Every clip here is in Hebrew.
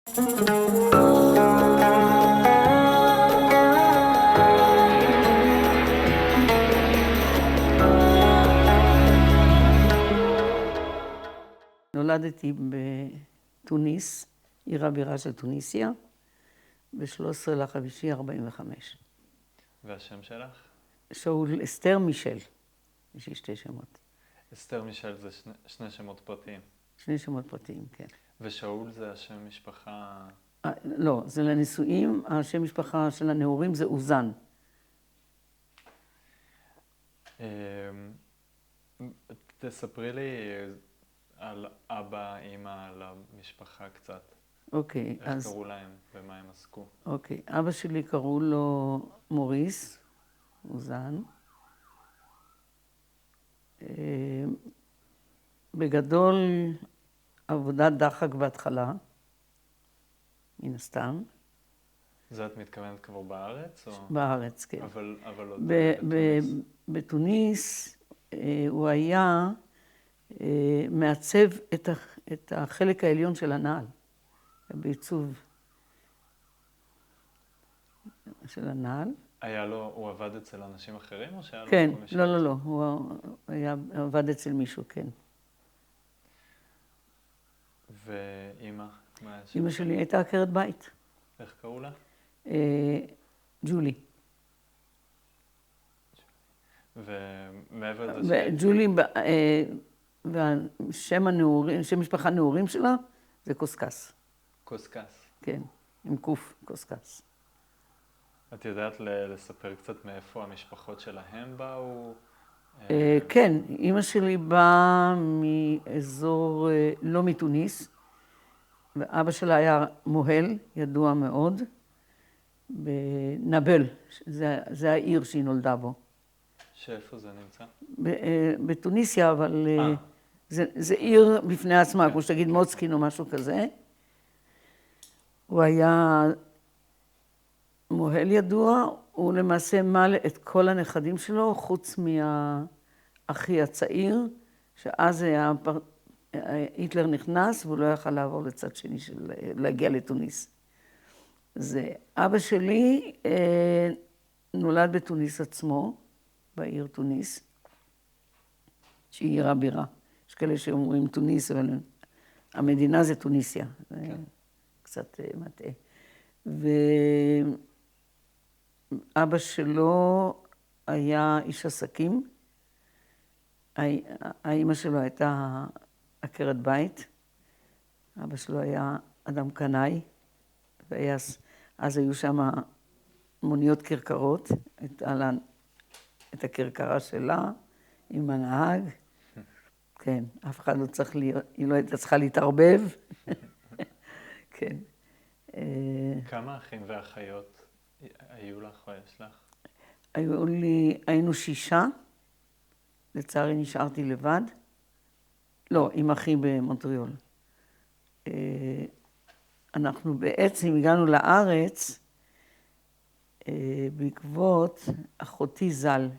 נולדתי בתוניס, עיר הבירה של תוניסיה, ב-13.5.45. והשם שלך? שאול אסתר מישל, יש לי 2 שמות. אסתר מישל זה שני שמות פרטיים. 2 שמות פרטיים, כן. ושאול זה השם משפחה... לא, זה לנישואים, השם משפחה של הנעורים זה אוזן. תספרי לי על אבא, אמא, על המשפחה קצת. אוקיי, איך קראו להם ומה הם עסקו? אוקיי, אבא שלי קראו לו מוריס, אוזן. בגדול, עבודת דחק בהתחלה, מן הסתם. זה את מתכוונת כבר בארץ? או... בארץ, כן. אבל עוד בתוניס. בתוניס הוא היה מעצב את החלק העליון של הנעל, בעיצוב של הנעל. היה לו, הוא עבד אצל אנשים אחרים או שהיה לו... כן, לא, הוא עבד אצל מישהו, כן. ואמא? אמא שלי הייתה עקרת בית. איך קראו לה? ג'ולי. ומעבר לזה... ג'ולי, והשם הנעורים, שם משפחה נעורים שלה, זה קוסקס. קוסקס. כן, עם קוף, קוסקס. את יודעת לספר קצת מאיפה המשפחות שלהם באו? כן, אמא שלי באה מאזור לא מתוניס, ואבא שלה היה מוהל, ידוע מאוד, בנבל, זה העיר שהיא נולדה בו. שאיפה זה נמצא? בתוניסיה, אבל זה עיר בפני עצמה, כמו שתגיד מוצקין או משהו כזה. הוא היה מוהל ידוע, הוא למעשה מל את כל הנכדים שלו, חוץ מהאחי הצעיר, שאז היטלר נכנס, והוא לא יכל לעבור לצד שני, להגיע לתוניס. זה אבא שלי נולד בתוניס עצמו, בעיר תוניס, שהיא עיר הבירה. יש כאלה שאומרים תוניס, אבל המדינה זה תוניסיה. זה קצת מטעה. ואבא שלו היה איש עסקים. האמא שלו הייתה עקרת בית. אבא שלו היה אדם קנאי, אז היו שם מוניות כרכרות, את הכרכרה שלה עם הנהג. כן, אף אחד לא צריך להיות, היא לא הייתה צריכה להתערבב. כן. כמה אחים ואחיות היו לך או יש לך? היינו 6, לצערי נשארתי לבד. לא, עם אחי במונטריאול. אנחנו בעצם הגענו לארץ בעקבות אחותי ז"ל.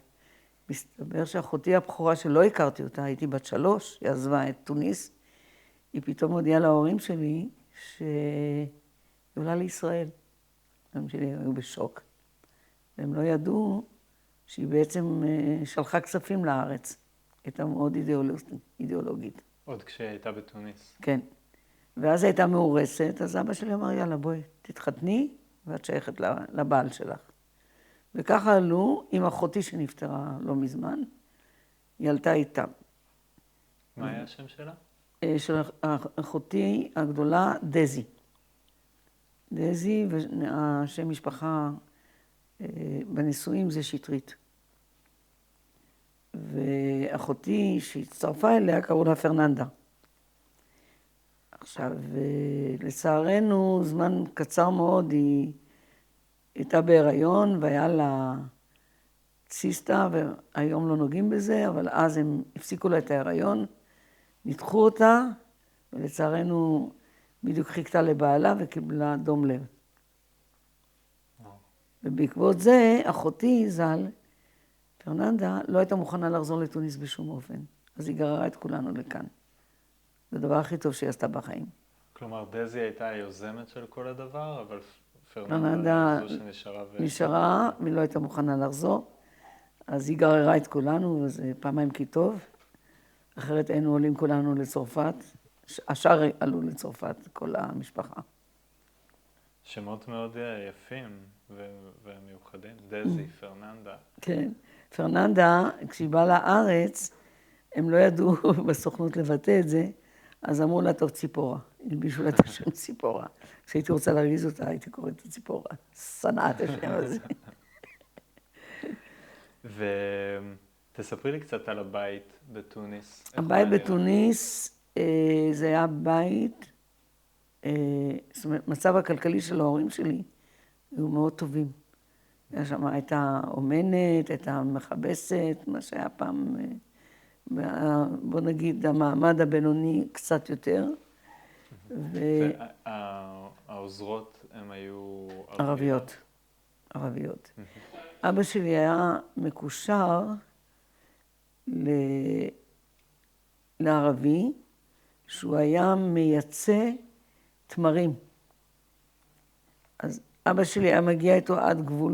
מסתבר שאחותי הבכורה שלא הכרתי אותה, הייתי בת 3, היא עזבה את תוניס, היא פתאום הודיעה להורים שלי שהיא עולה לישראל. ההורים שלי היו בשוק. והם לא ידעו שהיא בעצם שלחה כספים לארץ. הייתה מאוד אידיאולוגית. עוד כשהיא הייתה בתוניס. כן. ואז הייתה מאורסת, אז אבא שלי אמר, יאללה, בואי, תתחתני, ואת שייכת לבעל שלך. וככה עלו עם אחותי שנפטרה לא מזמן, היא עלתה איתה. מה היה השם שלה? של אחותי הגדולה, דזי. דזי, והשם משפחה בנישואים זה שטרית. ואחותי שהצטרפה אליה קראו לה פרננדה. עכשיו, לצערנו, זמן קצר מאוד היא הייתה בהיריון והיה לה ציסטה, והיום לא נוגעים בזה, אבל אז הם הפסיקו לה את ההיריון, ניתחו אותה, ולצערנו בדיוק חיכתה לבעלה וקיבלה דום לב. ובעקבות זה, אחותי ז"ל, פרננדה, לא הייתה מוכנה לחזור לתוניס בשום אופן. אז היא גררה את כולנו לכאן. זה הדבר הכי טוב שהיא עשתה בחיים. כלומר, דזי הייתה היוזמת של כל הדבר, אבל פרננדה פרננדה היא זו שנשארה נשארה, והיא לא הייתה מוכנה לחזור, אז היא גררה את כולנו, וזה פעמיים כי טוב, אחרת היינו עולים כולנו לצרפת, השאר עלו לצרפת, כל המשפחה. שמות מאוד יפים ומיוחדים, דזי, פרננדה. כן, פרננדה, כשהיא באה לארץ, הם לא ידעו בסוכנות לבטא את זה, אז אמרו לה, טוב, ציפורה. הלבישו לה את השם ציפורה. כשהייתי רוצה להרגיז אותה, הייתי קוראת את ציפורה. שנאה את השם הזה. ותספרי לי קצת על הבית בתוניס. הבית בתוניס, זה היה בית, זאת אומרת, מצב הכלכלי של ההורים שלי, היו מאוד טובים. היה שם, הייתה אומנת, הייתה מכבסת, מה שהיה פעם, בוא נגיד, המעמד הבינוני קצת יותר. והעוזרות הן היו ערביות. ערביות. אבא שלי היה מקושר לערבי, שהוא היה מייצא תמרים. אז אבא שלי היה מגיע איתו עד גבול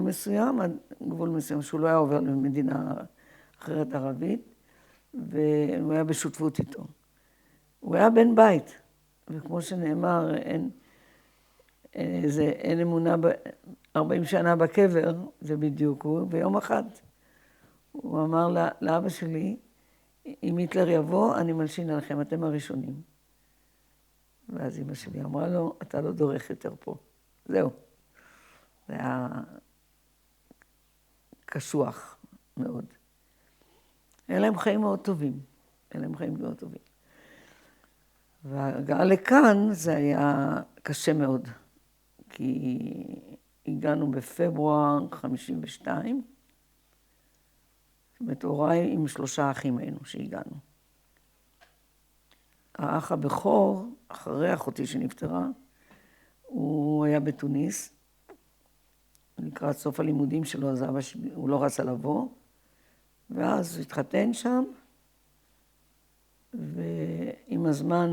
מסוים, שהוא לא היה עובר למדינה אחרת ערבית, והוא היה בשותפות איתו. הוא היה בן בית, וכמו שנאמר, אין אמונה 40 שנה בקבר, זה בדיוק הוא, ויום אחד הוא אמר לאבא שלי, אם היטלר יבוא, אני מלשין עליכם, אתם הראשונים. ואז אמא שלי אמרה לו, אתה לא דורך יותר פה. זהו. זה היה קשוח מאוד. היה להם חיים מאוד טובים. וההגעה לכאן זה היה קשה מאוד, כי הגענו בפברואר 52, זאת אומרת, הוריי עם 3 אחים היינו שהגענו. האח הבכור, אחרי אחותי שנפטרה, הוא היה בתוניס, לקראת סוף הלימודים שלו, אז אבא שלי, הוא לא רצה לבוא, ואז הוא התחתן שם, ועם הזמן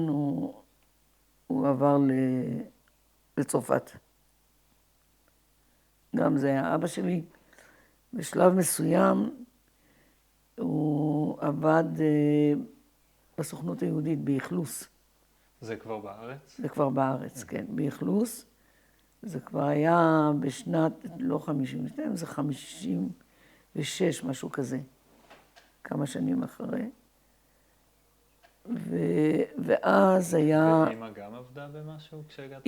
הוא עבר לצרפת. גם זה היה אבא שלי. בשלב מסוים הוא עבד בסוכנות היהודית באכלוס. זה כבר בארץ? זה כבר בארץ, כן, באכלוס. זה כבר היה בשנת, לא 52, זה 56, משהו כזה. כמה שנים אחרי. ואז היה... ואמא גם עבדה במשהו כשהגעת?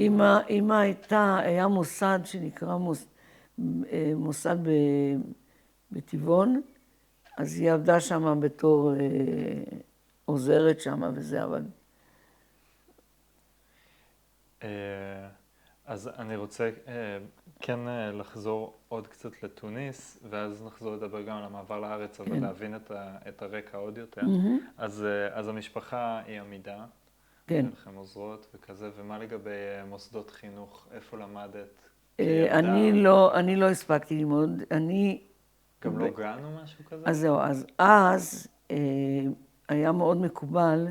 אמא היה מוסד שנקרא מוסד בטבעון, אז היא עבדה שם בתור עוזרת שם וזה, אבל... אז אני רוצה כן לחזור עוד קצת לתוניס, ואז נחזור לדבר גם על המעבר לארץ, אבל להבין את הרקע עוד יותר. אז המשפחה היא עמידה, כן. לכם עוזרות וכזה, ומה לגבי מוסדות חינוך? איפה למדת? אני לא הספקתי ללמוד, גם לא גן או משהו כזה? אז זהו, אז היה מאוד מקובל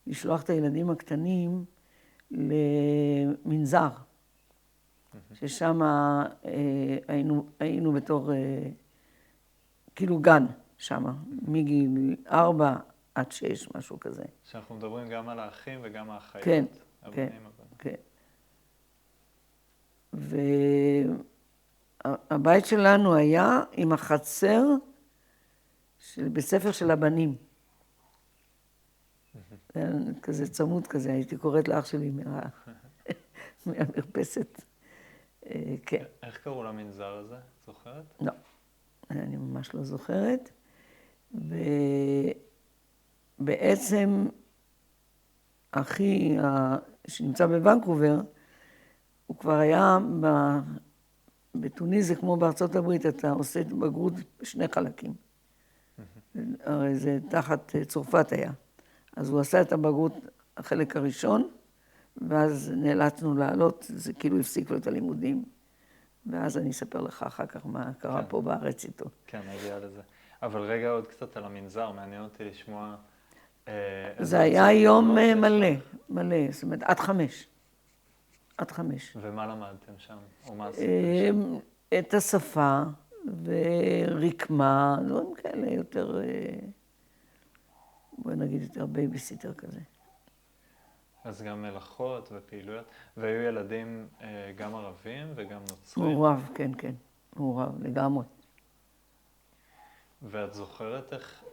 לשלוח את הילדים הקטנים למנזר, ששם היינו בתור, כאילו גן שם, מגיל 4 עד 6, משהו כזה. שאנחנו מדברים גם על האחים וגם האחיות. כן, הבנים, כן. והבית שלנו היה עם החצר של בית ספר של הבנים. כזה צמוד כזה, הייתי קוראת לאח שלי מהמרפסת. כן. איך קראו למנזר הזה? זוכרת? לא, אני ממש לא זוכרת. ובעצם אחי שנמצא בוונקובר, הוא כבר היה בתוניס, זה כמו בארצות הברית, אתה עושה בגרות בשני חלקים. הרי זה תחת צרפת היה. אז הוא עשה את הבגרות החלק הראשון, ואז נאלצנו לעלות, זה כאילו הפסיק לו את הלימודים, ואז אני אספר לך אחר כך מה קרה פה בארץ איתו. כן, נגיע לזה. אבל רגע עוד קצת על המנזר, מעניין אותי לשמוע... זה היה יום מלא, זאת אומרת, עד 5. עד 5. ומה למדתם שם? או מה עשיתם שם? את השפה ורקמה, דברים כאלה יותר, בואי נגיד יותר בייביסיטר כזה. אז גם מלאכות ופעילויות, והיו ילדים גם ערבים וגם נוצרים. מעורב, כן, כן, מעורב לגמרי. ואת זוכרת איך,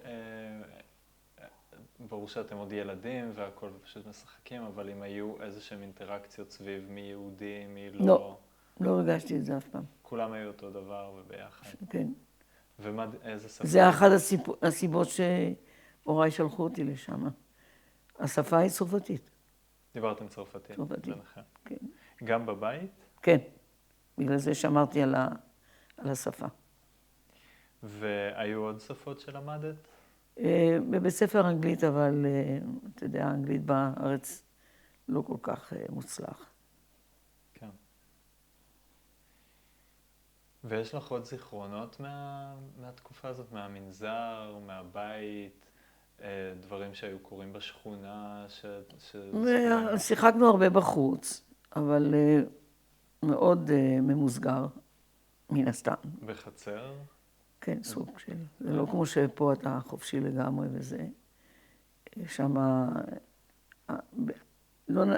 ברור שאתם עוד ילדים והכל פשוט משחקים, אבל אם היו איזה שהם אינטראקציות סביב מי יהודי, מי לא... לא, לא הרגשתי את זה אף פעם. כולם היו אותו דבר וביחד. כן. ומה, איזה שפה? זה אחת הסיבות שהוריי שלחו אותי לשם. השפה היא צרפתית. דיברתם צרפתית. צרפתית, ביניכם. כן. גם בבית? כן. בגלל זה שמרתי על השפה. והיו עוד שפות שלמדת? בבית ספר אנגלית, אבל אתה יודע, האנגלית בארץ לא כל כך מוצלח. כן. ויש לך עוד זיכרונות מהתקופה הזאת, מהמנזר, מהבית, דברים שהיו קורים בשכונה, שיחקנו הרבה בחוץ, אבל מאוד ממוסגר, מן הסתם. בחצר? כן, סוג של... זה לא כמו שפה אתה חופשי לגמרי וזה. שם...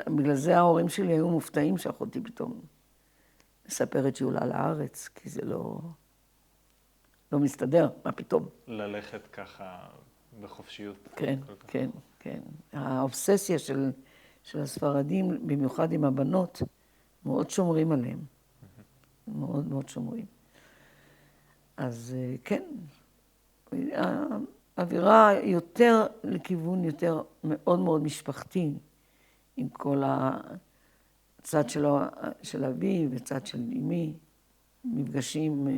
בגלל זה ההורים שלי היו מופתעים שאחותי פתאום מספרת שהיא עולה לארץ, כי זה לא מסתדר, מה פתאום. ללכת ככה בחופשיות. כן, כן, כן. האובססיה של הספרדים, במיוחד עם הבנות, מאוד שומרים עליהם. מאוד מאוד שומרים. אז כן, האווירה יותר לכיוון יותר מאוד מאוד משפחתי, עם כל הצד של אבי וצד של אמי, מפגשים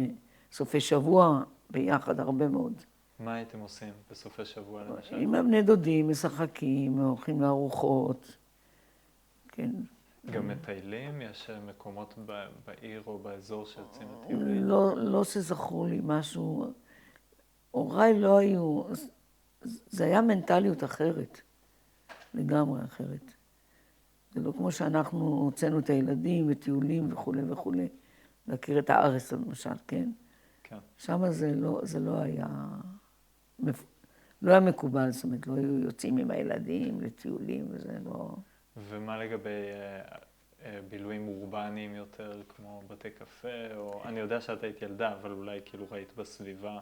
סופי שבוע ביחד הרבה מאוד. מה הייתם עושים בסופי שבוע למשל? עם הבני דודים, משחקים, הולכים לארוחות, כן. גם מטיילים? יש מקומות בעיר או באזור שיוצאים לטיולים? לא שזכרו לי משהו. הוריי לא היו, זה היה מנטליות אחרת, לגמרי אחרת. זה לא כמו שאנחנו הוצאנו את הילדים וטיולים וכו' וכו', להכיר את הארץ למשל, כן? כן. שם זה לא היה מקובל, זאת אומרת, לא היו יוצאים עם הילדים לטיולים וזה לא... ומה לגבי בילויים אורבניים יותר, כמו בתי קפה, או... אני יודע שאת היית ילדה, אבל אולי כאילו ראית בסביבה.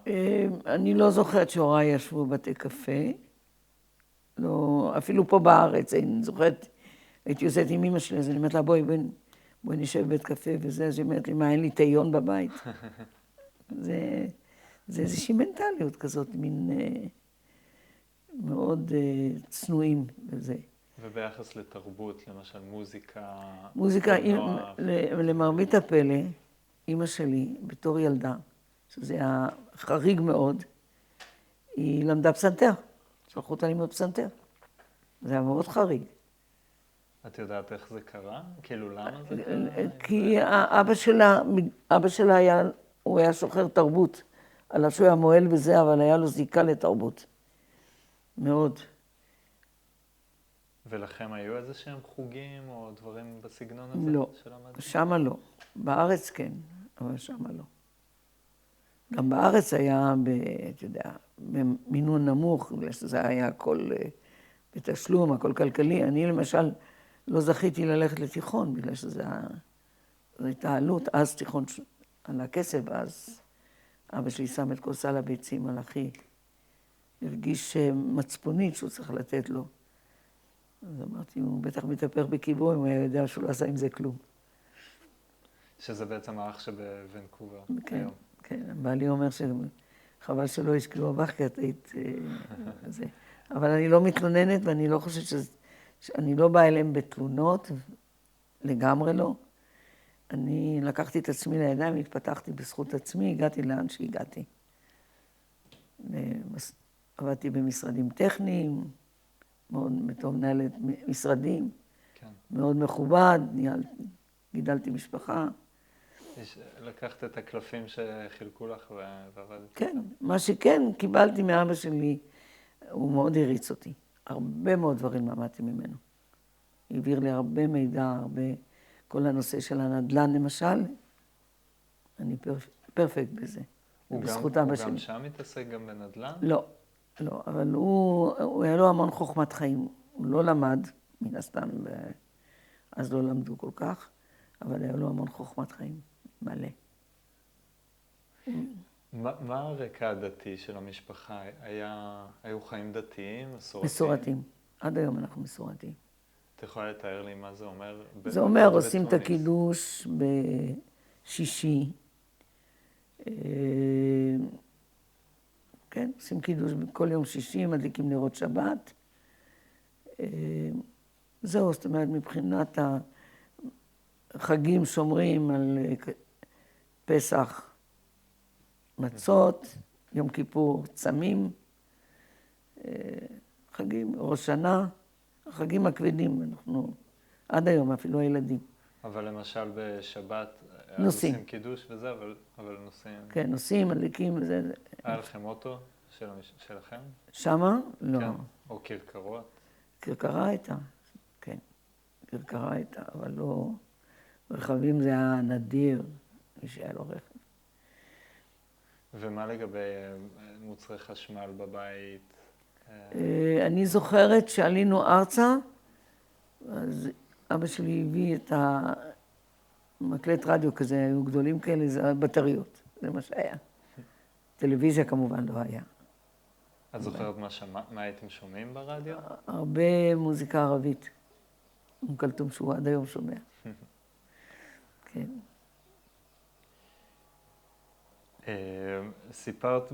אני לא זוכרת שהוריי ישבו בבתי קפה. לא, אפילו פה בארץ, אני זוכרת, הייתי יוצאת עם אמא שלי, אז אני אומרת לה, בואי נשב בבית קפה וזה, אז היא אומרת לי, מה, אין לי תיון בבית? זה איזושהי מנטליות כזאת, מין מאוד צנועים וזה. וביחס לתרבות, למשל מוזיקה, מוזיקה, למרבית הפלא, אמא שלי, בתור ילדה, שזה היה חריג מאוד, היא למדה פסנתר. שלחו אותה ללמוד פסנתר. זה היה מאוד חריג. את יודעת איך זה קרה? כאילו, למה זה קרה? כי אבא שלה הוא היה שוחר תרבות. על שהוא היה מועל וזה, אבל היה לו זיקה לתרבות. מאוד. ולכם היו איזה שהם חוגים או דברים בסגנון הזה? לא, שמה לא. בארץ כן, אבל שמה לא. גם בארץ היה, אתה יודע, במינון נמוך, בגלל שזה היה הכל בתשלום, הכל כלכלי. אני למשל לא זכיתי ללכת לתיכון, בגלל שזו הייתה עלות, אז תיכון על הכסף, אז אבא שלי שם את כל סל הביצים על אחי. הרגיש מצפונית שהוא צריך לתת לו. אז אמרתי, הוא בטח מתהפך בכיבוי, הוא היה יודע שהוא לא עשה עם זה כלום. שזה בעצם האח שבוונקובר היום. כן, בעלי אומר שחבל שלא השקיעו בך, כי את היית זה. אבל אני לא מתלוננת, ואני לא חושבת שאני לא באה אליהם בתלונות, לגמרי לא. אני לקחתי את עצמי לידיים, התפתחתי בזכות עצמי, הגעתי לאן שהגעתי. עבדתי במשרדים טכניים, מאוד בתור מנהלת משרדים, כן. מאוד מכובד, גידלתי משפחה. לקחת את הקלפים שחילקו לך ועבדת. כן, מה שכן קיבלתי מאבא שלי, הוא מאוד הריץ אותי. הרבה מאוד דברים למדתי ממנו. העביר לי הרבה מידע, הרבה... כל הנושא של הנדל"ן למשל, אני פרפקט בזה. הוא גם שם מתעסק גם בנדל"ן? לא, לא, אבל הוא היה לו המון חוכמת חיים. הוא לא למד, מן הסתם, אז לא למדו כל כך, אבל היה לו המון חוכמת חיים, מלא. מה הרקע הדתי של המשפחה? היו חיים דתיים, מסורתיים? מסורתיים. עד היום אנחנו מסורתיים. את יכולה לתאר לי מה זה אומר? זה אומר, עושים את הקידוש בשישי. כן, עושים קידוש כל יום שישי, מדליקים נרות שבת. זהו, זאת אומרת, מבחינת החגים שומרים על פסח, מצות, יום כיפור, צמים, חגים, ראש שנה, החגים הכבדים, אנחנו עד היום, אפילו הילדים. אבל למשל בשבת, נוסעים. עושים קידוש וזה, אבל נוסעים. כן, נוסעים, מדליקים וזה. היה לכם אוטו שלכם? שמה? לא. כן, או כרכרות? כרכרה הייתה, כן. כרכרה הייתה, אבל לא... רכבים זה היה נדיר, מי שהיה לו רכב. ומה לגבי מוצרי חשמל בבית? אני זוכרת שעלינו ארצה, אז אבא שלי הביא את המקלט רדיו כזה, היו גדולים כאלה, זה הבטריות, זה מה שהיה. טלוויזיה כמובן לא היה. את זוכרת מה הייתם שומעים ברדיו? הרבה מוזיקה ערבית. אום כלתום שהוא עד היום שומע. כן. סיפרת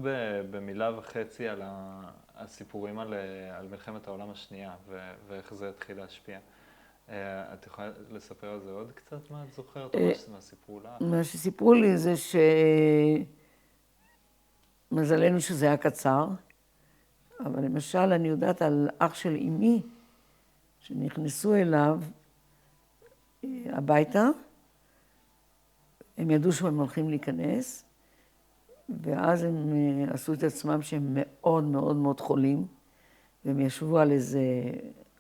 במילה וחצי על הסיפורים על מלחמת העולם השנייה ואיך זה התחיל להשפיע. את יכולה לספר על זה עוד קצת? מה את זוכרת? או מה סיפרו לך? מה שסיפרו לי זה שמזלנו שזה היה קצר, אבל למשל אני יודעת על אח של אמי, שנכנסו אליו הביתה, הם ידעו שהם הולכים להיכנס, ואז הם עשו את עצמם שהם מאוד מאוד מאוד חולים, והם ישבו על איזה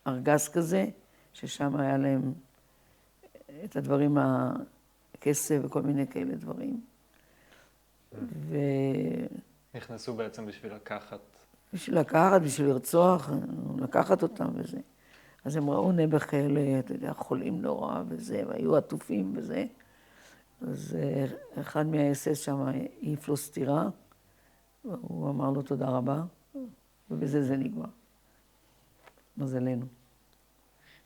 ארגז כזה, ששם היה להם את הדברים, הכסף וכל מיני כאלה דברים. נכנסו בעצם בשביל לקחת? בשביל לקחת, בשביל לרצוח, לקחת אותם וזה. אז הם ראו נעבך כאלה, אתה יודע, חולים נורא וזה, והיו עטופים וזה. אז אחד מהאס-אס שם העיף לו סטירה, והוא אמר לו תודה רבה, ובזה זה נגמר. מזלנו.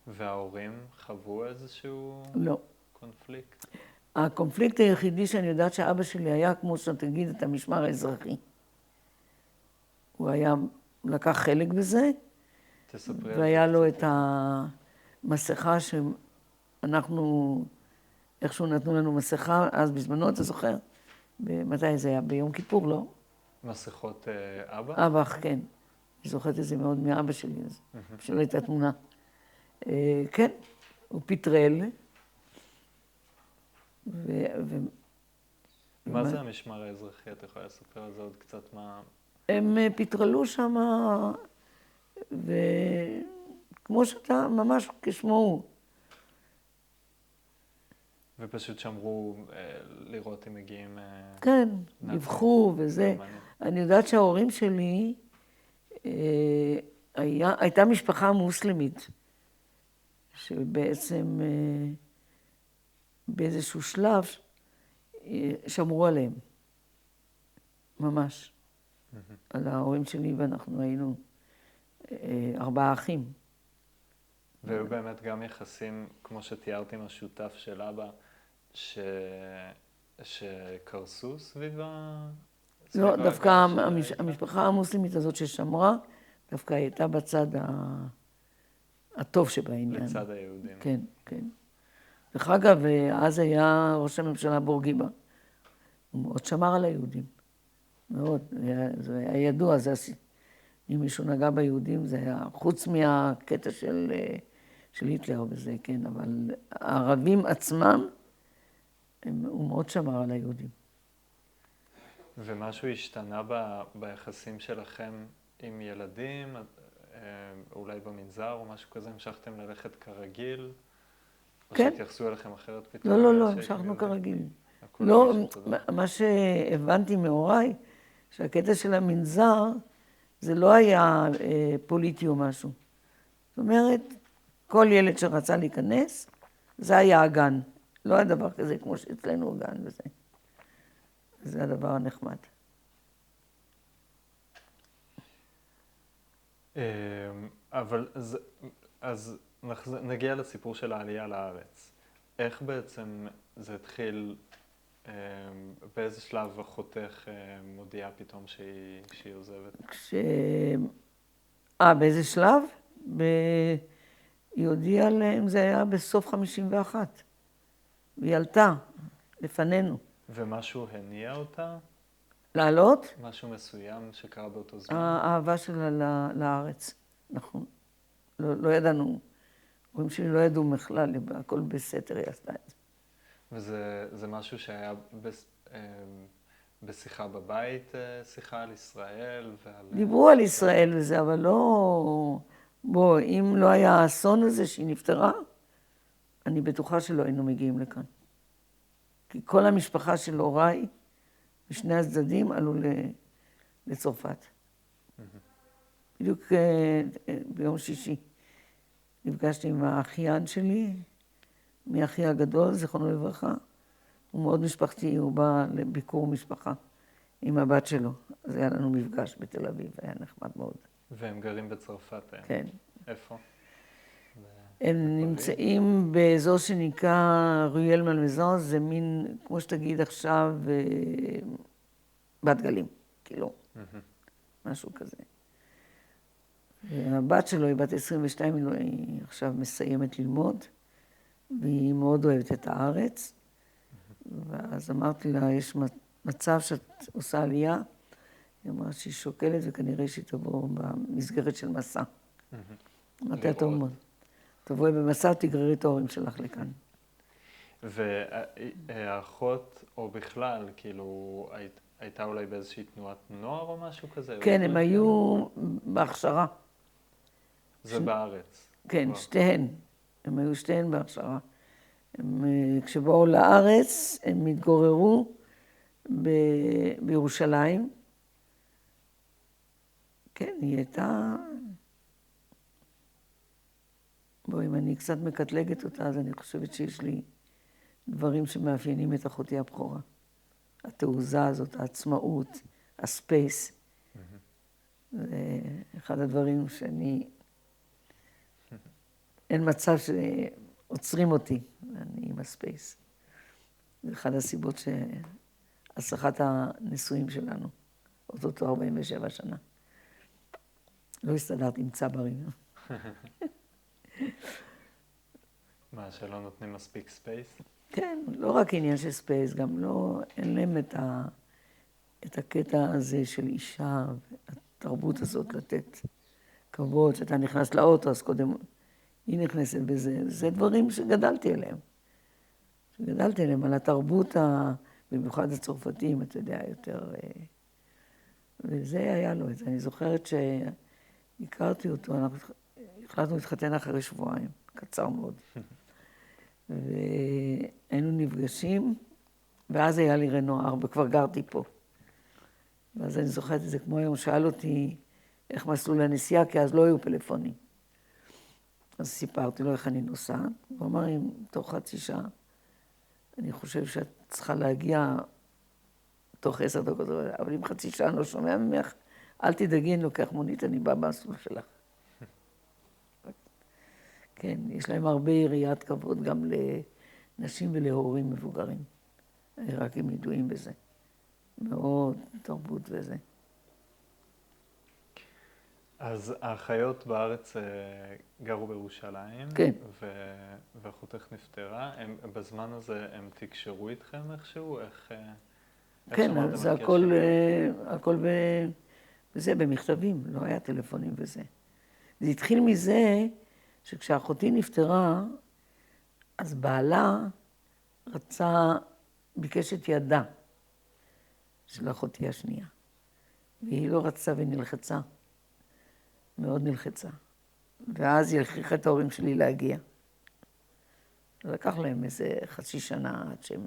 וההורים חוו איזשהו לא. קונפליקט? הקונפליקט היחידי שאני יודעת שאבא שלי היה, כמו שתגיד, את המשמר האזרחי. הוא היה, לקח חלק בזה, והיה לו את המסכה שאנחנו, איכשהו נתנו לנו מסכה, אז בזמנו, אתה זוכר? מתי זה היה? ביום כיפור, לא? מסכות אבא? אבא, כן. אני זוכרת את זה מאוד מאבא שלי, אז שלא הייתה תמונה. כן, הוא פיטרל. מה זה המשמר האזרחי? את יכולה לספר על זה עוד קצת מה... הם פיטרלו שם, וכמו שאתה, ממש כשמו הוא. ופשוט שמרו לראות אם מגיעים... כן, נבחו וזה. אני יודעת שההורים שלי, הייתה משפחה מוסלמית, שבעצם באיזשהו שלב שמרו עליהם, ממש. על ההורים שלי, ואנחנו היינו 4 אחים. והיו באמת גם יחסים, כמו שתיארתי עם השותף של אבא, שקרסו סביב ה... לא, דווקא המשפחה המוסלמית הזאת ששמרה, דווקא הייתה בצד הטוב שבעניין. לצד היהודים. כן, כן. דרך אגב, אז היה ראש הממשלה בורגיבה. הוא מאוד שמר על היהודים. מאוד. זה היה ידוע, אם מישהו נגע ביהודים, זה היה חוץ מהקטע של היטלר וזה, כן, אבל הערבים עצמם, הוא מאוד שמר על היהודים. ומשהו השתנה ביחסים שלכם עם ילדים, אולי במנזר או משהו כזה, המשכתם ללכת כרגיל, או כן. שהתייחסו אליכם אחרת פתאום? לא, המשכנו כרגיל. לא, מה שהבנתי מהוריי, שהקטע של המנזר, זה לא היה פוליטי או משהו. זאת אומרת, כל ילד שרצה להיכנס, זה היה הגן. לא היה דבר כזה כמו שאצלנו הגן וזה. זה הדבר הנחמד. אבל אז נגיע לסיפור של העלייה לארץ. איך בעצם זה התחיל, באיזה שלב אחותך מודיעה פתאום שהיא עוזבת? באיזה שלב? היא הודיעה להם, זה היה בסוף 51. והיא עלתה לפנינו. ומשהו הניע אותה? לעלות? משהו מסוים שקרה באותו זמן? האהבה שלה לארץ, נכון. לא ידענו, רואים שלי לא ידעו בכלל, הכל בסתר היא עשתה את זה. וזה משהו שהיה בשיחה בבית, שיחה על ישראל ועל... דיברו על ישראל וזה, אבל לא... אם לא היה האסון הזה שהיא נפטרה, אני בטוחה שלא היינו מגיעים לכאן. כי כל המשפחה של הוריי, בשני הצדדים, עלו לצרפת. בדיוק ביום שישי נפגשתי עם האחיין שלי, מאחי הגדול, זיכרונו לברכה. הוא מאוד משפחתי, הוא בא לביקור משפחה עם הבת שלו. אז היה לנו מפגש בתל אביב, היה נחמד מאוד. והם גרים בצרפת היום? כן. איפה? הם נמצאים באזור שנקרא ריאל מלמזון, זה מין, כמו שתגיד עכשיו, בת גלים, כאילו, משהו כזה. הבת שלו היא בת 22, היא עכשיו מסיימת ללמוד, והיא מאוד אוהבת את הארץ. ואז אמרתי לה, יש מצב שאת עושה עלייה, היא אמרה שהיא שוקלת וכנראה שהיא תבוא במסגרת של מסע. אמרתי לה, טוב מאוד. תבואי במסע, תגררי את ההורים שלך לכאן. והאחות, או בכלל, כאילו, הייתה אולי באיזושהי תנועת נוער או משהו כזה? כן, הם היו בהכשרה. זה בארץ? כן, שתיהן. הם היו שתיהן בהכשרה. כשבאו לארץ, הם התגוררו בירושלים. כן, היא הייתה... אם אני קצת מקטלגת אותה, אז אני חושבת שיש לי דברים שמאפיינים את אחותי הבכורה. התעוזה הזאת, העצמאות, הספייס. זה אחד הדברים שאני... אין מצב שעוצרים אותי, אני עם הספייס. זה אחד הסיבות שהצלחת הנישואים שלנו, אותו 47 שנה. לא הסתדרתי עם צברים. מה, שלא נותנים מספיק ספייס? כן, לא רק עניין של ספייס, גם לא, אין להם את הקטע הזה של אישה, התרבות הזאת לתת כבוד, שאתה נכנס לאוטו, אז קודם היא נכנסת בזה. זה דברים שגדלתי עליהם. על התרבות, במיוחד הצרפתים, אתה יודע, יותר... וזה היה לו את זה. אני זוכרת שהכרתי אותו, אנחנו החלטנו להתחתן אחרי שבועיים, קצר מאוד. והיינו נפגשים, ואז היה לי רנו 4, וכבר גרתי פה. ואז אני זוכרת את זה כמו היום, שאל אותי איך מסלול הנסיעה, כי אז לא היו פלאפונים. אז סיפרתי לו איך אני נוסעת, הוא אמר, אם תוך חצי שעה, אני חושב שאת צריכה להגיע תוך 10 דקות, אבל אם חצי שעה אני לא שומע ממך, אל תדאגי, אני לוקח מונית, אני בא במסלול שלך. כן, יש להם הרבה יריית כבוד גם לנשים ולהורים מבוגרים. רק הם ידועים בזה. מאוד תרבות וזה. אז האחיות בארץ גרו בירושלים, כן. ואחותך נפטרה. בזמן הזה הם תקשרו איתכם איכשהו? כן, זה הכל בזה, במכתבים, לא היה טלפונים וזה. זה התחיל מזה שכשאחותי נפטרה, אז בעלה ביקש את ידה של אחותי השנייה. והיא לא רצתה ונלחצה. מאוד נלחצה. ואז היא הכריחה את ההורים שלי להגיע. לקח להם איזה חצי שנה עד שהם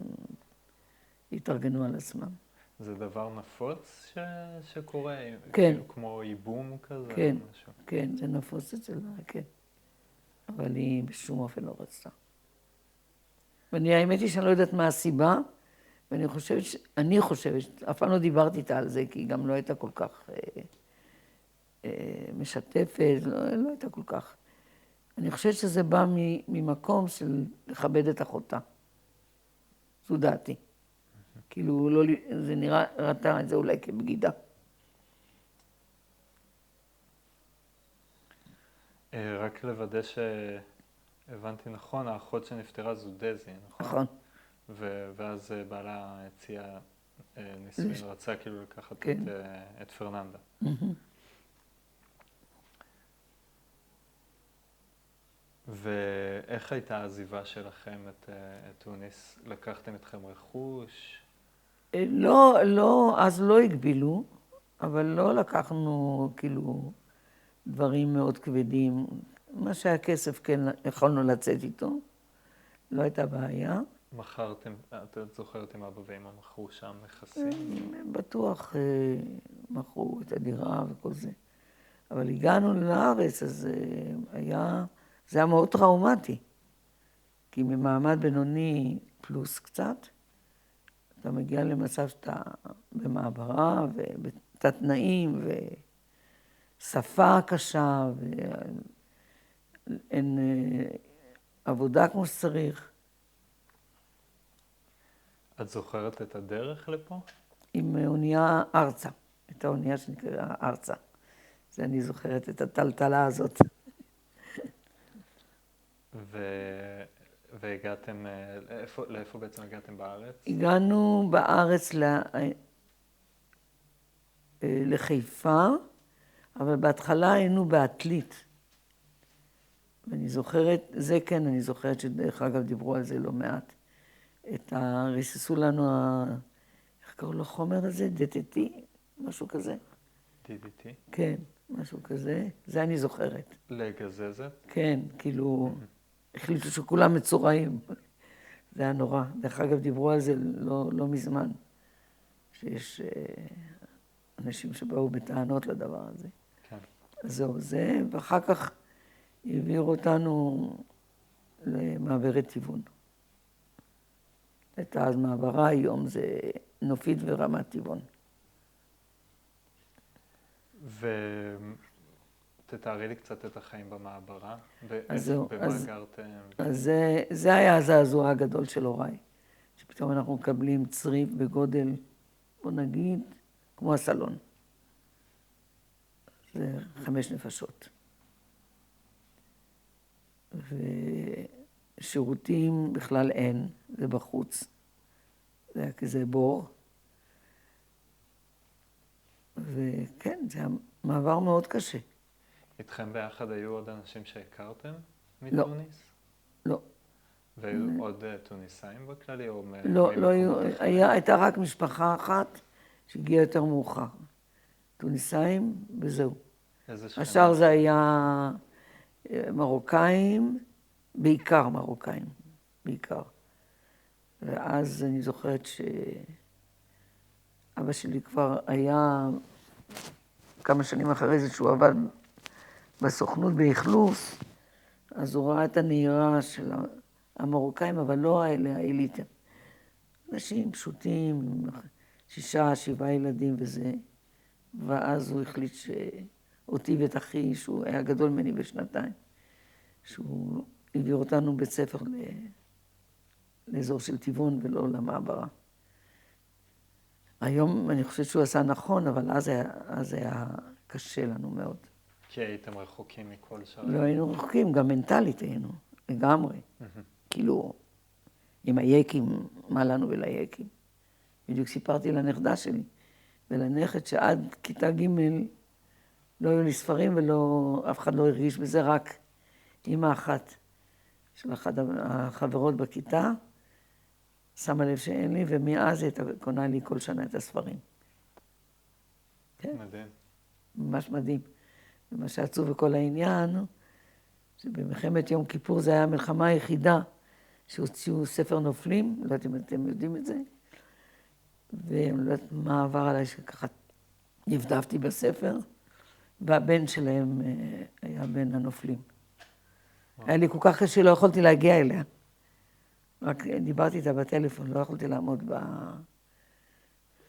התארגנו על עצמם. זה דבר נפוץ שקורה? כן. כאילו כמו ייבום כזה? כן, או משהו? כן, זה נפוץ אצלה, כן. אבל היא בשום אופן לא רצתה. האמת היא שאני לא יודעת מה הסיבה, ואני חושבת, אף פעם לא דיברתי איתה על זה, כי היא גם לא הייתה כל כך משתפת, לא הייתה כל כך. אני חושבת שזה בא ממקום של לכבד את אחותה. זו דעתי. כאילו, זה נראה, ראתה את זה אולי כבגידה. רק לוודא שהבנתי נכון, האחות שנפטרה זו דזי, נכון? נכון. ואז בעלה הציע נישואין, רצה כאילו לקחת כן. את פרננדה. ואיך הייתה העזיבה שלכם את תוניס? לקחתם אתכם רכוש? לא, אז לא הגבילו, אבל לא לקחנו כאילו דברים מאוד כבדים. מה שהיה כסף כן יכולנו לצאת איתו, לא הייתה בעיה. מכרתם, את זוכרת אם אבא ואמא מכרו שם נכסים? בטוח מכרו את הדירה וכל זה. אבל הגענו לארץ, אז זה היה מאוד טראומטי. כי ממעמד בינוני פלוס קצת, אתה מגיע למצב שאתה במעברה ובתת תנאים ושפה קשה ואין עבודה כמו שצריך. את זוכרת את הדרך לפה? עם אונייה ארצה, את האונייה שנקרא ארצה. זה אני זוכרת את הטלטלה הזאת. והגעתם, לאיפה בעצם הגעתם בארץ? הגענו בארץ לחיפה, אבל בהתחלה היינו בעתלית. ואני זוכרת, זה כן, אני זוכרת שדרך אגב דיברו על זה לא מעט. ריססו לנו, איך קראו לו חומר הזה? DDT? משהו כזה? DDT? כן, משהו כזה. זה אני זוכרת. לגזזת? כן, כאילו, החליטו שכולם מצורעים. זה היה נורא. דרך אגב, דיברו על זה לא מזמן, שיש אנשים שבאו בטענות לדבר הזה. כן. אז זהו, זה, ואחר כך העבירו אותנו למעברת טבעון. הייתה אז מעברה, היום זה נופית ורמת טבעון. ותתארי לי קצת את החיים במעברה, במה גרתם? אז זה היה הזעזוע הגדול של הוריי, שפתאום אנחנו מקבלים צריף בגודל, בוא נגיד, כמו הסלון. זה 5 נפשות. ושירותים בכלל אין, זה בחוץ. זה היה כזה בור. וכן, זה היה מעבר מאוד קשה. איתכם ביחד היו עוד אנשים שהכרתם מתוניס? לא. והיו עוד טוניסאים בכללי? לא, הייתה רק משפחה אחת שהגיעה יותר מאוחר. טוניסאים, וזהו. השאר זה היה מרוקאים, בעיקר מרוקאים, בעיקר. ואז אני זוכרת שאבא שלי כבר היה כמה שנים אחרי זה שהוא עבד בסוכנות באכלוס, אז הוא ראה את הנהירה של המרוקאים, אבל לא האלה, האליטה. אנשים פשוטים, 6, 7 ילדים וזה. ואז הוא החליט שאותי ואת אחי, שהוא היה גדול ממני בשנתיים, שהוא העביר אותנו בית ספר לאזור של טבעון ולא למעברה. היום אני חושבת שהוא עשה נכון, אבל אז היה קשה לנו מאוד. כי הייתם רחוקים מכל שאר? לא היינו רחוקים, גם מנטלית היינו, לגמרי. כאילו, עם היקים, מה לנו וליקים. בדיוק סיפרתי לנכדה שלי ולנכד שעד כיתה ג' לא היו לי ספרים אף אחד לא הרגיש בזה, רק אמא אחת של אחת החברות בכיתה, שמה לב שאין לי, ומאז הייתה קונה לי כל שנה את הספרים. כן? מדהים. ממש מדהים. ומה שעצוב בכל העניין, שבמלחמת יום כיפור זה היה המלחמה היחידה שהוציאו ספר נופלים, לא יודעת אם אתם יודעים את זה, ואני לא יודעת מה עבר עליי שככה נבדפתי בספר, והבן שלהם היה בין הנופלים. היה לי כל כך קשה, לא יכולתי להגיע אליה. רק דיברתי איתה בטלפון, לא יכולתי לעמוד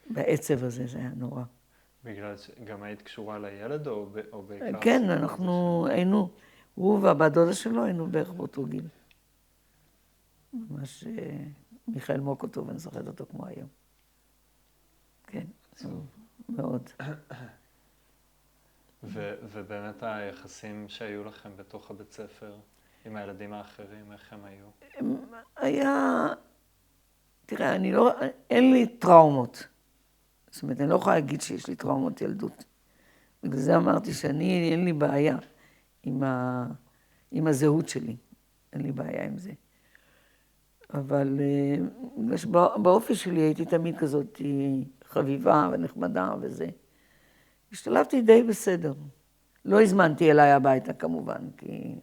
בעצב הזה, זה היה נורא. בגלל שגם היית קשורה לילד או בעיקר? כן, אנחנו היינו, הוא והבת דודה שלו היינו בערך באותו גיל. ממש מיכאל מוקוטוב, אני זוכרת אותו כמו היום. כן, מאוד. ובאמת היחסים שהיו לכם בתוך הבית ספר, עם הילדים האחרים, איך הם היו? היה, תראה, אין לי טראומות. זאת אומרת, אני לא יכולה להגיד שיש לי טראומות ילדות. בגלל זה אמרתי אין לי בעיה עם הזהות שלי. אין לי בעיה עם זה. אבל באופי שלי הייתי תמיד כזאת חביבה ונחמדה וזה. השתלבתי די בסדר. לא הזמנתי אליי הביתה כמובן, כי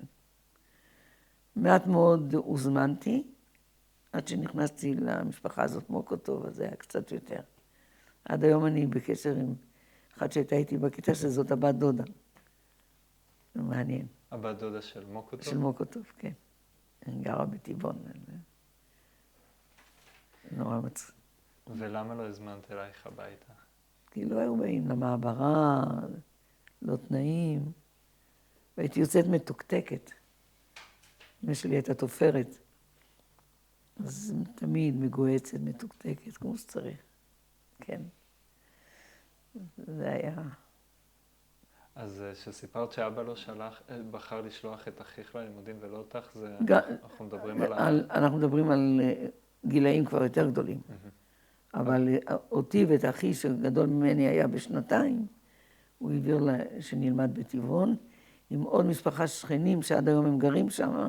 מעט מאוד הוזמנתי, עד שנכנסתי למשפחה הזאת מוקוטוב, אז זה היה קצת יותר. עד היום אני בקשר עם אחת שהייתה איתי בכיתה, שזאת הבת דודה. זה מעניין. הבת דודה של מוקוטוב? של מוקוטוב, כן. אני גרה בטבעון. נורא מצחיק. ולמה לא הזמנת אלייך הביתה? כי לא היו באים למעברה, לא תנאים. והייתי יוצאת מתוקתקת. אמא שלי הייתה תופרת. אז תמיד מגועצת, מתוקתקת, כמו שצריך. כן. זה היה... אז שסיפרת שאבא לא בחר לשלוח את אחיך ללימודים ולא אותך, אנחנו מדברים על... אנחנו מדברים על גילאים כבר יותר גדולים. אבל אותי ואת אחי שגדול ממני היה בשנתיים, הוא העביר שנלמד בטבעון, עם עוד משפחה שכנים שעד היום הם גרים שם,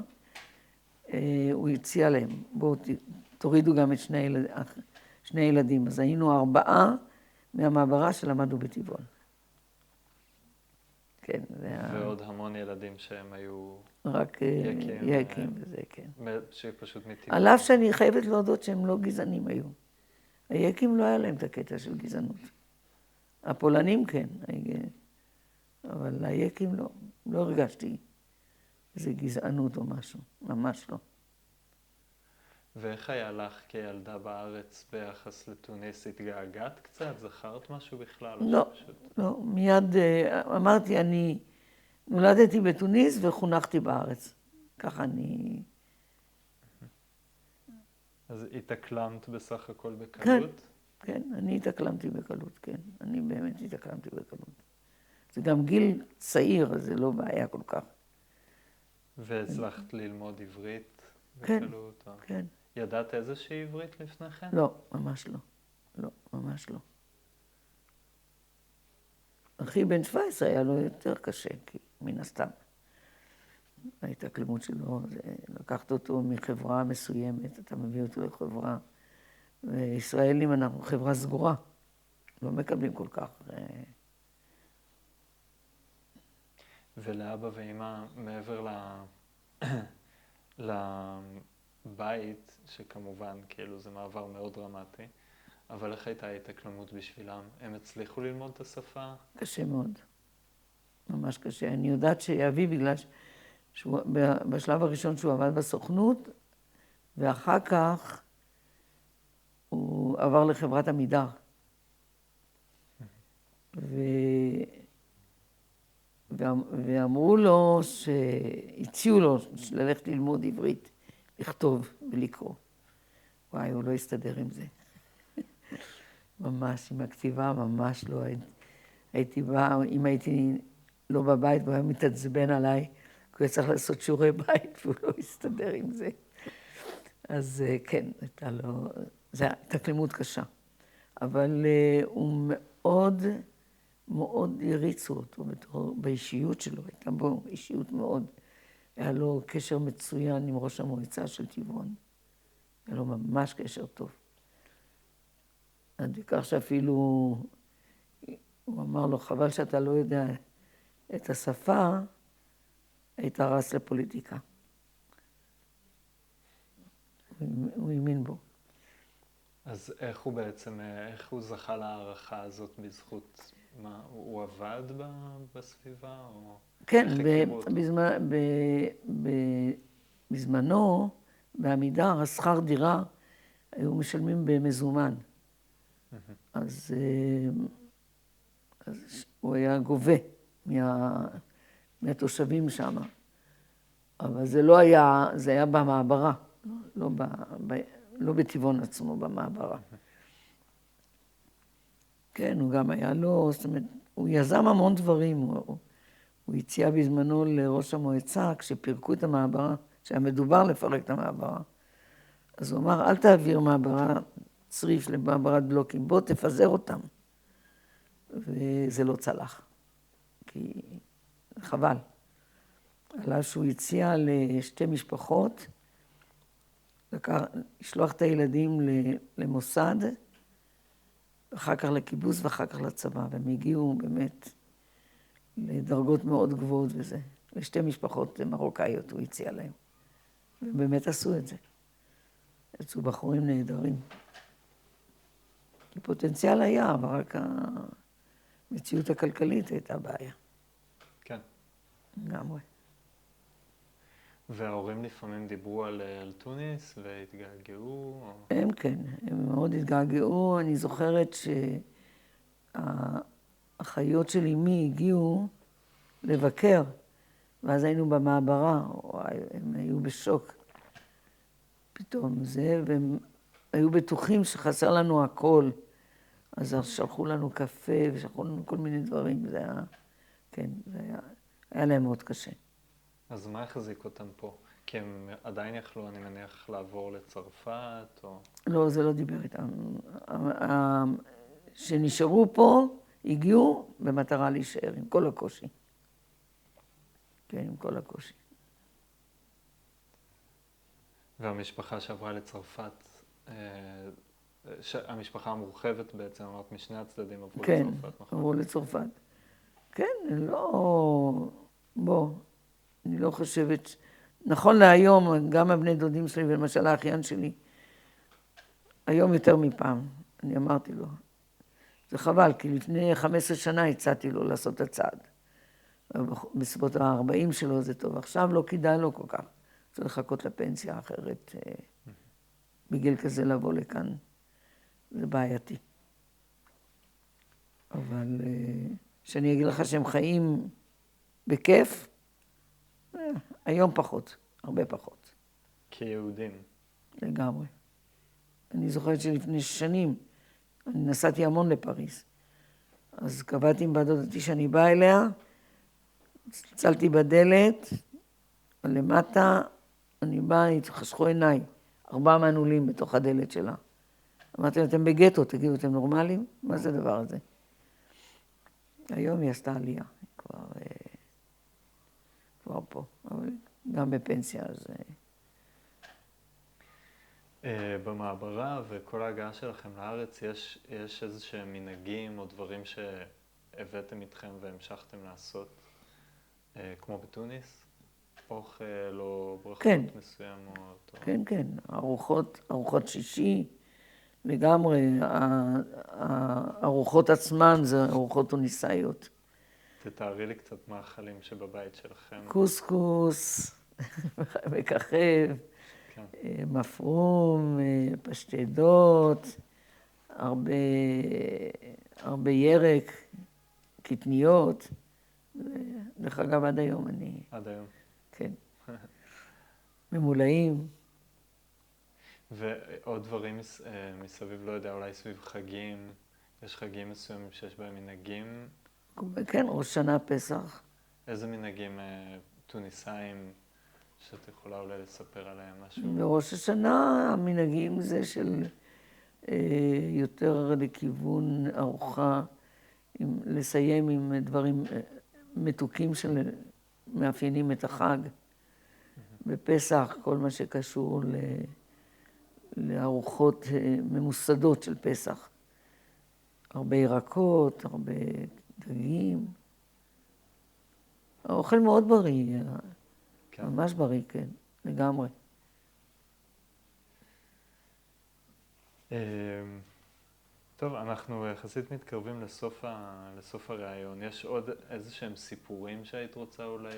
הוא הציע להם, בואו תורידו גם את שני ילדים. אז היינו 4 מהמעברה שלמדו בטבעון. כן, זה היה... ועוד המון ילדים שהם היו... רק יקים וזה, כן. שפשוט מטבעון. על אף שאני חייבת להודות שהם לא גזענים היו. היקים לא היה להם את הקטע של גזענות. הפולנים כן, אבל היקים לא. לא הרגשתי איזה גזענות או משהו, ממש לא. ואיך היה לך כילדה בארץ ביחס לתוניס? התגעגעת קצת? זכרת משהו בכלל? לא, לא. מיד אמרתי, אני נולדתי בתוניס וחונכתי בארץ. ככה אני... אז התאקלמת בסך הכל בקלות? כן, אני התאקלמתי בקלות, כן. אני באמת התאקלמתי בקלות. זה גם גיל צעיר, אז זה לא בעיה כל כך. והצלחת ללמוד עברית בקלות? כן. ידעת איזושהי עברית לפני כן? לא, ממש לא. לא, ממש לא. אחי בן 17 היה לו יותר קשה, כי מן הסתם. ההתאקלמות שלו, זה לקחת אותו מחברה מסוימת, אתה מביא אותו לחברה. וישראלים אנחנו חברה סגורה, לא מקבלים כל כך. ולאבא ואמא, מעבר לבית, שכמובן כאילו זה מעבר מאוד דרמטי, אבל איך הייתה ההתאקלמות בשבילם? הם הצליחו ללמוד את השפה? קשה מאוד, ממש קשה. אני יודעת שאבי, בגלל בשלב הראשון שהוא עבד בסוכנות, ואחר כך הוא עבר לחברת עמידר. ואמרו לו, הציעו לו ללכת ללמוד עברית, לכתוב ולקרוא. וואי, הוא לא הסתדר עם זה. ממש, עם הכתיבה, ממש לא. הייתי באה, אם הייתי לא בבית, הוא היה מתעצבן עליי, כי הוא היה צריך לעשות שיעורי בית, והוא לא הסתדר עם זה. אז כן, הייתה לו, זו הייתה התאקלמות קשה. אבל הוא מאוד, מאוד הריצו אותו באישיות שלו, הייתה בו אישיות מאוד. היה לו קשר מצוין עם ראש המועצה של טבעון. היה לו ממש קשר טוב. עד כך שאפילו, הוא אמר לו, חבל שאתה לא יודע את השפה, היית רץ לפוליטיקה. הוא האמין בו. אז איך הוא בעצם, איך הוא זכה להערכה הזאת בזכות מה? הוא עבד בסביבה או כן, איך הכירו אותו? בזמנו, בעמידר, השכר דירה היו משלמים במזומן. אז הוא היה גובה מהתושבים שם. אבל זה לא היה, זה היה במעברה, לא בטבעון עצמו, במעברה. כן, הוא גם היה לו, זאת אומרת, הוא יזם המון דברים. הוא הציע בזמנו לראש המועצה, כשפירקו את המעברה, שהיה מדובר לפרק את המעברה, אז הוא אמר, אל תעביר מעברה צריף למעברת בלוקים, בוא תפזר אותם. וזה לא צלח, כי חבל. עלה שהוא הציע לשתי משפחות, לשלוח את הילדים למוסד, אחר כך לקיבוץ ואחר כך לצבא, והם הגיעו באמת לדרגות מאוד גבוהות וזה. לשתי משפחות מרוקאיות הוא הציע להם. והם באמת עשו את זה. יצאו בחורים נהדרים. כי פוטנציאל היה, אבל רק המציאות הכלכלית הייתה בעיה. כן. לגמרי. וההורים לפעמים דיברו על תוניס והתגעגעו? או... הם כן, הם מאוד התגעגעו. אני זוכרת שהאחיות של אמי הגיעו לבקר, ואז היינו במעברה, הם היו בשוק פתאום זה, והם היו בטוחים שחסר לנו הכל. אז שלחו לנו קפה ושלחו לנו כל מיני דברים. זה היה, כן, זה היה להם מאוד קשה. אז מה החזיק אותם פה? כי הם עדיין יכלו, אני מניח, לעבור לצרפת או... לא, זה לא דיבר איתם. שנשארו פה, הגיעו במטרה להישאר, עם כל הקושי. כן, עם כל הקושי. והמשפחה שעברה לצרפת, המשפחה המורחבת בעצם, אמרת, משני הצדדים עברו כן, לצרפת, נכון? עברו לצרפת. כן, לא... בוא, אני לא חושבת... נכון להיום, גם הבני דודים שלי, ולמשל האחיין שלי, היום יותר מפעם, אני אמרתי לו. זה חבל, כי לפני 15 שנה הצעתי לו לעשות את הצעד. בסביבות ה-40 שלו זה טוב. עכשיו לא כדאי לו כל כך. צריך לחכות לפנסיה אחרת. בגיל כזה לבוא לכאן, זה בעייתי. אבל שאני אגיד לך שהם חיים בכיף, היום פחות, הרבה פחות. כיהודים. לגמרי. אני זוכרת שלפני שנים, אני נסעתי המון לפריז. אז קבעתי עם בת דודתי שאני באה אליה, צלצלתי בדלת, למטה, אני באה, התחשכו עיניי, 4 מנעולים בתוך הדלת שלה. אמרתי, אתם בגטו, תגידו, אתם נורמליים? מה זה הדבר הזה? היום היא עשתה עלייה, היא כבר פה, אבל גם בפנסיה, אז... במעברה וכל ההגעה שלכם לארץ, יש איזה שהם מנהגים או דברים שהבאתם איתכם והמשכתם לעשות, כמו בתוניס? אוכל או ברכות כן. מסוימות? או... כן, כן, ארוחות שישי, לגמרי, הארוחות עצמן זה ארוחות טוניסאיות. תתארי לי קצת מאכלים שבבית שלכם. קוסקוס, מככב, כן. מפרום, פשטדות, הרבה ירק, קטניות. דרך אגב, עד היום אני... עד היום. כן. ממולאים. ועוד דברים מסביב, לא יודע, אולי סביב חגים, יש חגים מסוימים שיש בהם מנהגים? כן, ראש שנה, פסח. איזה מנהגים טוניסאים שאת יכולה אולי לספר עליהם משהו? בראש השנה המנהגים זה של יותר לכיוון ארוחה, לסיים עם דברים מתוקים שמאפיינים את החג. בפסח, כל מה שקשור לארוחות ממוסדות של פסח. הרבה ירקות, הרבה דגים. האוכל מאוד בריא, כן. ממש בריא, כן, לגמרי. טוב, אנחנו יחסית מתקרבים לסוף הרעיון. יש עוד איזה שהם סיפורים שהיית רוצה אולי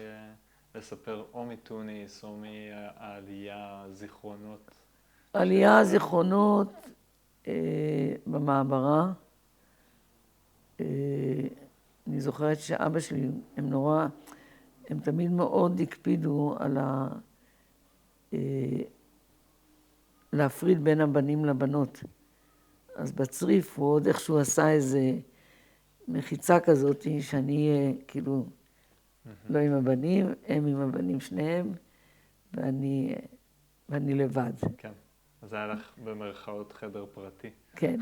לספר, או מתוניס, או מהעלייה, זיכרונות? עלייה, זיכרונות במעברה. אני זוכרת שאבא שלי, הם תמיד מאוד הקפידו על להפריד בין הבנים לבנות. אז בצריף הוא עוד איכשהו עשה איזה מחיצה כזאת, שאני אהיה כאילו לא עם הבנים, הם עם הבנים שניהם, ואני לבד. כן, אז היה לך במרכאות חדר פרטי. כן,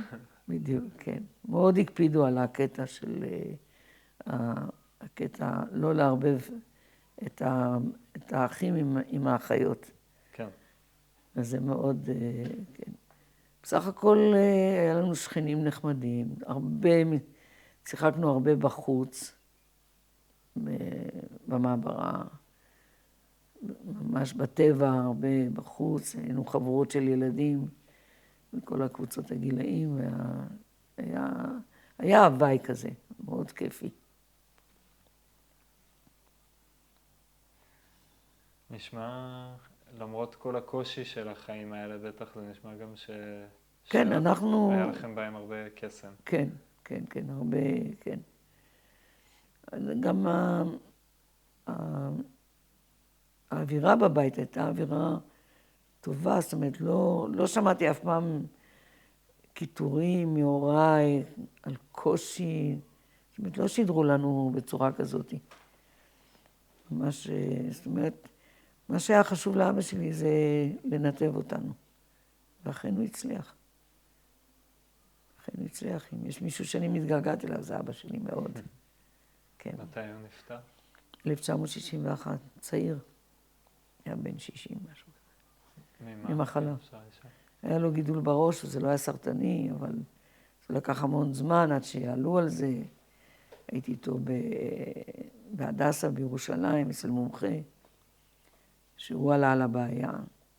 בדיוק, כן. מאוד הקפידו על הקטע לא לערבב את האחים עם האחיות. כן. אז זה מאוד, כן. בסך הכל היה לנו שכנים נחמדים, שיחקנו הרבה בחוץ, במעברה, ממש בטבע, הרבה בחוץ, היינו חברות של ילדים, מכל הקבוצות הגילאים, היה הוואי כזה, מאוד כיפי. נשמע, למרות כל הקושי של החיים האלה, בטח זה נשמע גם כן, אנחנו... היה לכם בהם הרבה קסם. כן, כן, כן, הרבה, כן. גם האווירה בבית הייתה אווירה טובה, זאת אומרת, לא שמעתי אף פעם קיטורים מהוריי על קושי, זאת אומרת, לא שידרו לנו בצורה כזאת. ממש, זאת אומרת, מה שהיה חשוב לאבא שלי זה לנתב אותנו, ואכן הוא הצליח. אכן הוא הצליח. אם יש מישהו שאני מתגעגעת אליו, זה אבא שלי מאוד. כן. מתי הוא נפטר? 1961, צעיר. היה בן 60 משהו. ממחלה. היה לו גידול בראש, וזה לא היה סרטני, אבל זה לקח המון זמן עד שיעלו על זה. הייתי איתו בהדסה בירושלים, אצל מומחה, שהוא עלה על הבעיה.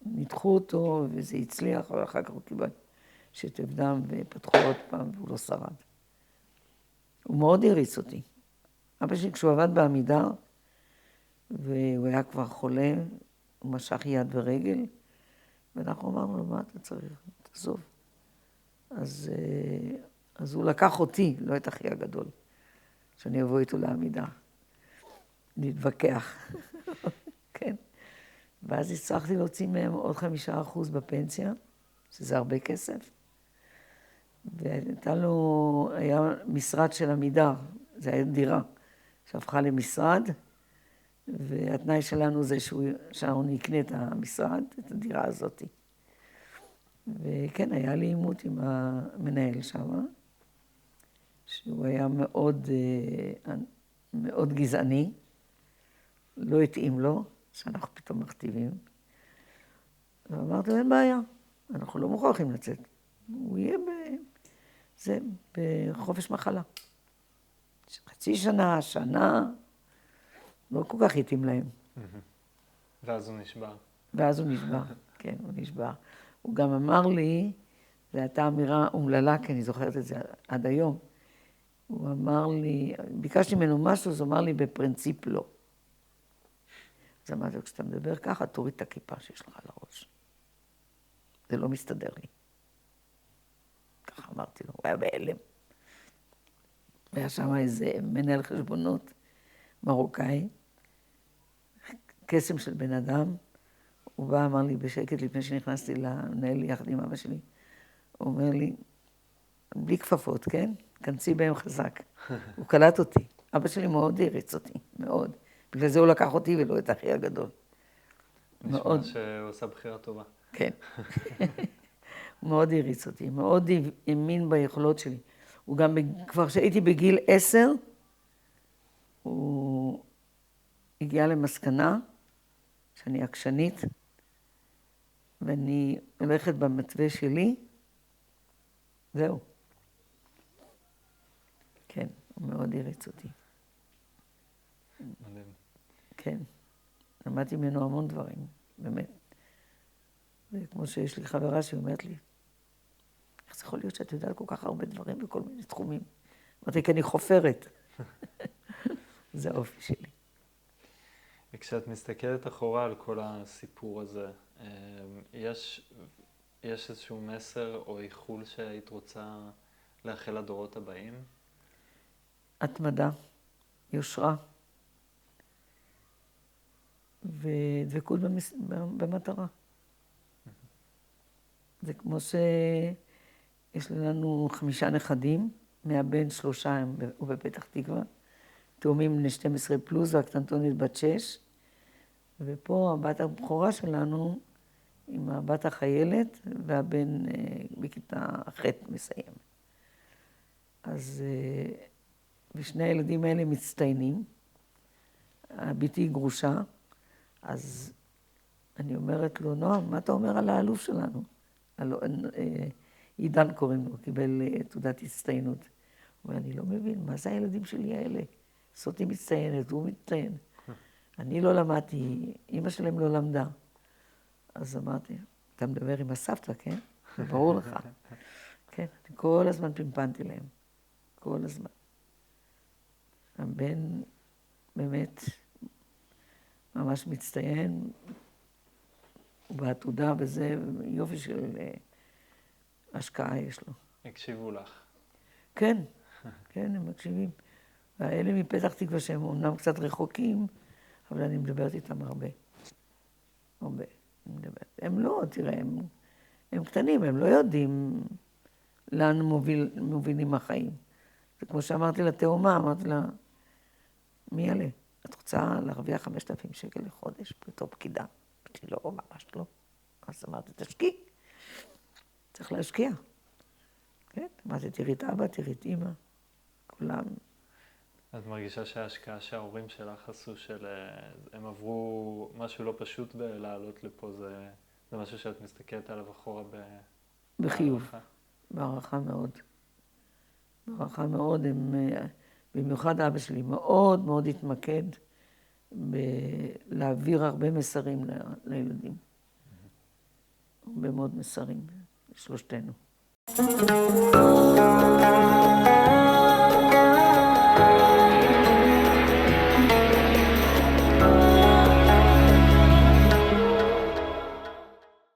ניתחו אותו, וזה הצליח, אבל אחר כך הוא קיבל שטף דם, ופתחו עוד פעם, והוא לא שרד. הוא מאוד הריץ אותי. אבא שלי, כשהוא עבד בעמידר, והוא היה כבר חולה, הוא משך יד ורגל, ואנחנו אמרנו לו, מה אתה צריך? תעזוב. אז הוא לקח אותי, לא את אחי הגדול, שאני אבוא איתו לעמידה. להתווכח. כן. ואז הצלחתי להוציא מהם עוד 5% בפנסיה, שזה הרבה כסף. היה משרד של עמידר, זה היה דירה, שהפכה למשרד, והתנאי שלנו זה שאנחנו נקנה את המשרד, את הדירה הזאת. וכן, היה לי עימות עם המנהל שם, שהוא היה מאוד, מאוד גזעני, לא התאים לו, שאנחנו פתאום מכתיבים. ואמרתי, אין בעיה, אנחנו לא מוכרחים לצאת. הוא יהיה בחופש מחלה. חצי שנה, שנה, לא כל כך התאים להם. ואז הוא נשבר. ואז הוא נשבר, כן, הוא נשבר. הוא גם אמר לי, זו הייתה אמירה אומללה, כי אני זוכרת את זה עד היום. הוא אמר לי, ביקשתי ממנו משהו, אז הוא אמר לי, בפרינציפ לא. אז אמרתי לו, כשאתה מדבר ככה, תוריד את הכיפה שיש לך על הראש. זה לא מסתדר לי. ככה אמרתי לו, הוא היה בהלם. היה שם איזה מנהל חשבונות מרוקאי, קסם של בן אדם. הוא בא, אמר לי בשקט, לפני שנכנסתי לנהל יחד עם אבא שלי, הוא אומר לי, בלי כפפות, כן? כנסי בהם חזק. הוא קלט אותי. אבא שלי מאוד הריץ אותי, מאוד. בגלל זה הוא לקח אותי ולא את אחי הגדול. נשמע שהוא עושה בחירה טובה. כן. הוא מאוד הריץ אותי, מאוד האמין ביכולות שלי. הוא גם, כבר כשהייתי בגיל 10, הוא הגיע למסקנה שאני עקשנית, ואני הולכת במתווה שלי, זהו. כן, הוא מאוד הריץ אותי. מדהים. כן, למדתי ממנו המון דברים, באמת. וכמו שיש לי חברה שאומרת לי, איך זה יכול להיות שאת יודעת כל כך הרבה דברים בכל מיני תחומים? אמרתי, כי אני חופרת. זה האופי שלי. וכשאת מסתכלת אחורה על כל הסיפור הזה, יש איזשהו מסר או איחול שהיית רוצה לאחל לדורות הבאים? התמדה, יושרה, ודבקות במטרה. זה כמו שיש לנו 5 נכדים, מהבן 3 הוא בפתח תקווה, תאומים בני 12 פלוס והקטנטונית בת 6, ופה הבת הבכורה שלנו עם הבת החיילת והבן בכיתה ח' מסיים. אז ושני הילדים האלה מצטיינים, ביתי גרושה, אז אני אומרת לו, נועם, מה אתה אומר על האלוף שלנו? עידן קוראים לו, קיבל תעודת הצטיינות. הוא אומר, אני לא מבין, מה זה הילדים שלי האלה? סוטי מצטיינת, הוא מצטיין. אני לא למדתי, אמא שלהם לא למדה. אז אמרתי, אתה מדבר עם הסבתא, כן? זה ברור לך. כן, אני כל הזמן פמפנתי להם. כל הזמן. הבן באמת ממש מצטיין, ובעתודה וזה, יופי של השקעה יש לו. הקשיבו לך. כן, כן, הם מקשיבים. והאלה מפתח תקווה שהם אומנם קצת רחוקים, אבל אני מדברת איתם הרבה. הרבה, אני מדברת. הם לא, תראה, הם קטנים, הם לא יודעים לאן מובילים החיים. זה כמו שאמרתי לתאומה, אמרתי לה, מי עלה? את רוצה להרוויח 5,000 שקל לחודש בתור פקידה? אמרתי, לא, ממש לא. אז אמרתי, תשקיע. צריך להשקיע. כן, אמרתי, תראי את אבא, תראי את אמא, כולם. את מרגישה שההשקעה שההורים שלך עשו, הם עברו משהו לא פשוט בלעלות לפה, זה משהו שאת מסתכלת עליו אחורה בחיוב, בהערכה מאוד. בהערכה מאוד, במיוחד אבא שלי מאוד מאוד התמקד בלהעביר הרבה מסרים לילדים. הרבה מאוד מסרים, שלושתנו.